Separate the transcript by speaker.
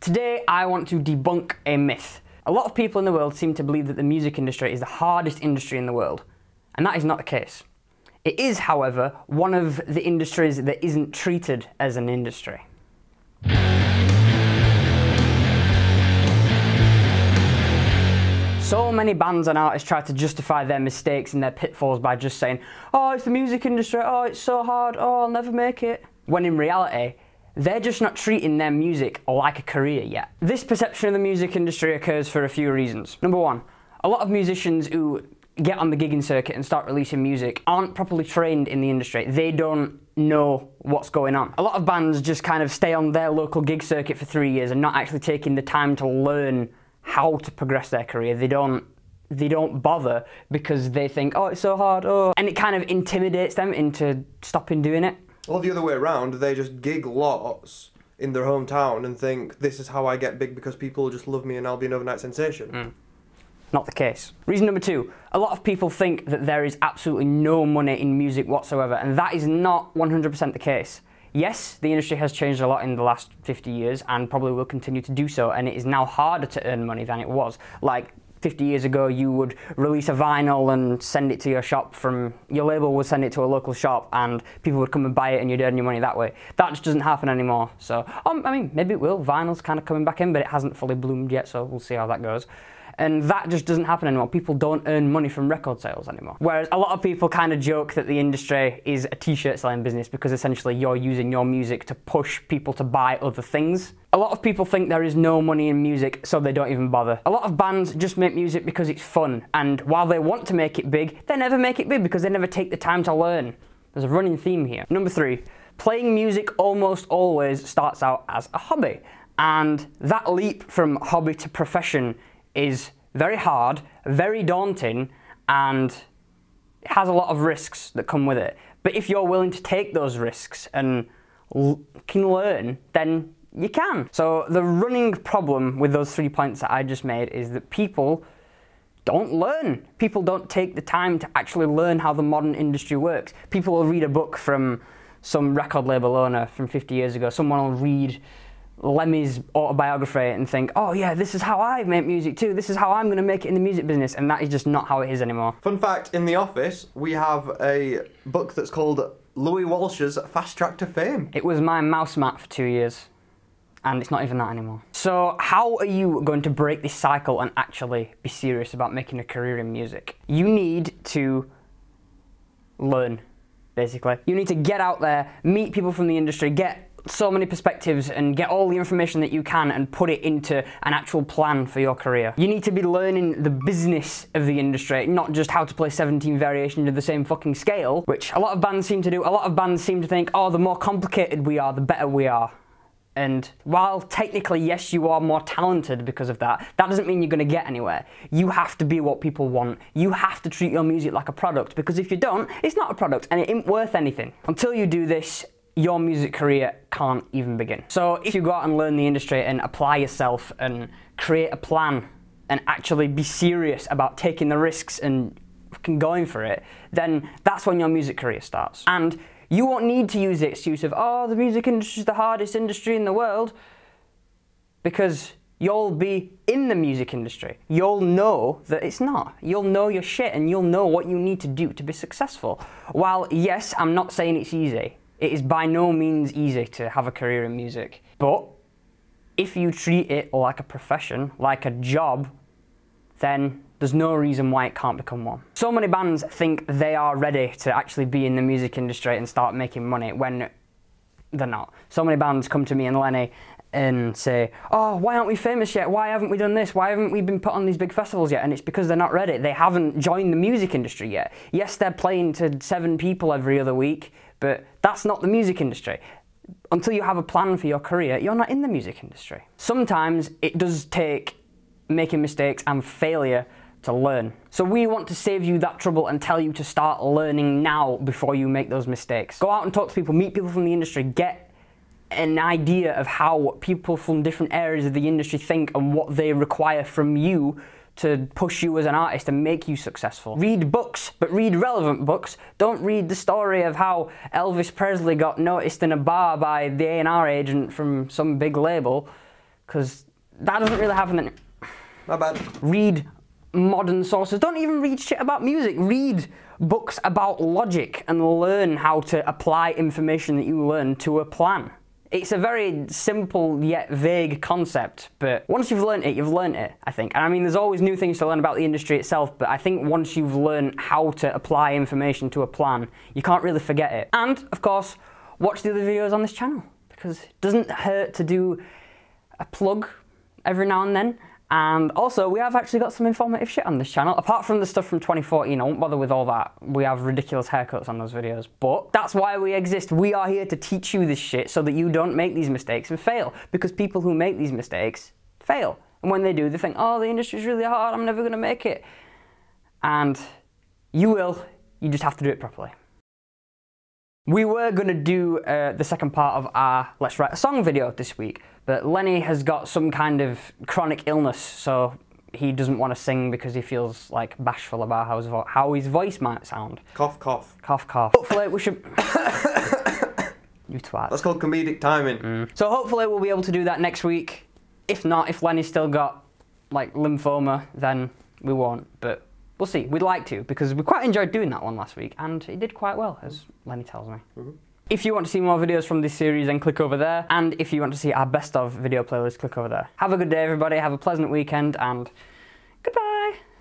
Speaker 1: Today I want to debunk a myth. A lot of people in the world seem to believe that the music industry is the hardest industry in the world, and that is not the case. It is, however, one of the industries that isn't treated as an industry. So many bands and artists try to justify their mistakes and their pitfalls by just saying, "Oh, it's the music industry, oh, it's so hard, oh, I'll never make it." When in reality, they're just not treating their music like a career yet. This perception of the music industry occurs for a few reasons. Number one, a lot of musicians who get on the gigging circuit and start releasing music aren't properly trained in the industry. They don't know what's going on. A lot of bands just kind of stay on their local gig circuit for 3 years and not actually taking the time to learn how to progress their career. They don't bother because they think, "Oh, it's so hard, oh," and it kind of intimidates them into stopping doing it.
Speaker 2: Or the other way around, they just gig lots in their hometown and think, this is how I get big because people just love me and I'll be an overnight sensation.
Speaker 1: Not the case. Reason number two, a lot of people think that there is absolutely no money in music whatsoever, and that is not 100% the case. Yes, the industry has changed a lot in the last 50 years and probably will continue to do so, and it is now harder to earn money than it was. Like 50 years ago, you would release a vinyl and send it to your shop your label would send it to a local shop and people would come and buy it and you'd earn your money that way. That just doesn't happen anymore. So, I mean, maybe it will. Vinyl's kind of coming back in, but it hasn't fully bloomed yet, so we'll see how that goes. And that just doesn't happen anymore. People don't earn money from record sales anymore. Whereas a lot of people kind of joke that the industry is a t-shirt selling business because essentially you're using your music to push people to buy other things. A lot of people think there is no money in music, so they don't even bother. A lot of bands just make music because it's fun, and while they want to make it big, they never make it big because they never take the time to learn. There's a running theme here. Number three, playing music almost always starts out as a hobby, and that leap from hobby to profession is very hard, very daunting, and it has a lot of risks that come with it. But if you're willing to take those risks and can learn, then you can. So the running problem with those 3 points that I just made is that people don't learn. People don't take the time to actually learn how the modern industry works. People will read a book from some record label owner from 50 years ago. Someone will read Lemmy's autobiography and think, "Oh yeah, this is how I make music too. This is how I'm going to make it in the music business," and that is just not how it is anymore.
Speaker 2: Fun fact, in the office, we have a book that's called Louis Walsh's Fast Track to Fame.
Speaker 1: It was my mouse mat for 2 years, and it's not even that anymore. So how are you going to break this cycle and actually be serious about making a career in music? You need to learn, basically. You need to get out there, meet people from the industry, get so many perspectives and get all the information that you can and put it into an actual plan for your career. You need to be learning the business of the industry, not just how to play 17 variations of the same fucking scale, which a lot of bands seem to do. A lot of bands seem to think, "Oh, the more complicated we are, the better we are." And while technically, yes, you are more talented because of that, that doesn't mean you're going to get anywhere. You have to be what people want. You have to treat your music like a product, because if you don't, it's not a product and it ain't worth anything. Until you do this, your music career can't even begin. So if you go out and learn the industry and apply yourself and create a plan and actually be serious about taking the risks and fucking going for it, then that's when your music career starts. And you won't need to use the excuse of, "Oh, the music industry is the hardest industry in the world," because you'll be in the music industry. You'll know that it's not. You'll know your shit and you'll know what you need to do to be successful. While yes, I'm not saying it's easy. It is by no means easy to have a career in music. But if you treat it like a profession, like a job, then there's no reason why it can't become one. So many bands think they are ready to actually be in the music industry and start making money when they're not. So many bands come to me and Lenny and say, "Oh, why aren't we famous yet? Why haven't we done this? Why haven't we been put on these big festivals yet?" And it's because they're not ready. They haven't joined the music industry yet. Yes, they're playing to 7 people every other week, but that's not the music industry. Until you have a plan for your career, you're not in the music industry. Sometimes it does take making mistakes and failure to learn. So we want to save you that trouble and tell you to start learning now before you make those mistakes. Go out and talk to people, meet people from the industry, get an idea of how people from different areas of the industry think and what they require from you to push you as an artist and make you successful. Read books, but read relevant books. Don't read the story of how Elvis Presley got noticed in a bar by the A&R agent from some big label. because that doesn't really happen.
Speaker 2: My bad.
Speaker 1: Read modern sources. Don't even read shit about music. Read books about logic and learn how to apply information that you learn to a plan. It's a very simple yet vague concept, but once you've learned it, you've learned it, I think. And I mean, there's always new things to learn about the industry itself, but I think once you've learned how to apply information to a plan, you can't really forget it. And, of course, watch the other videos on this channel, because it doesn't hurt to do a plug every now and then. And also, we have actually got some informative shit on this channel. Apart from the stuff from 2014, I won't bother with all that. We have ridiculous haircuts on those videos. But that's why we exist. We are here to teach you this shit so that you don't make these mistakes and fail. Because people who make these mistakes fail. And when they do, they think, oh, the industry's really hard, I'm never going to make it. And you will. You just have to do it properly. We were going to do the second part of our Let's Write a Song video this week, but Lenny has got some kind of chronic illness, so he doesn't want to sing because he feels like bashful about how his voice might sound.
Speaker 2: Cough, cough.
Speaker 1: Cough, cough. Hopefully we should... You twat.
Speaker 2: That's called comedic timing.
Speaker 1: So hopefully we'll be able to do that next week. If not, if Lenny's still got like lymphoma, then we won't, but... We'll see. We'd like to, because we quite enjoyed doing that one last week, and it did quite well, as Lenny tells me. If you want to see more videos from this series, then click over there. And if you want to see our best of video playlist, click over there. Have a good day, everybody. Have a pleasant weekend, and goodbye.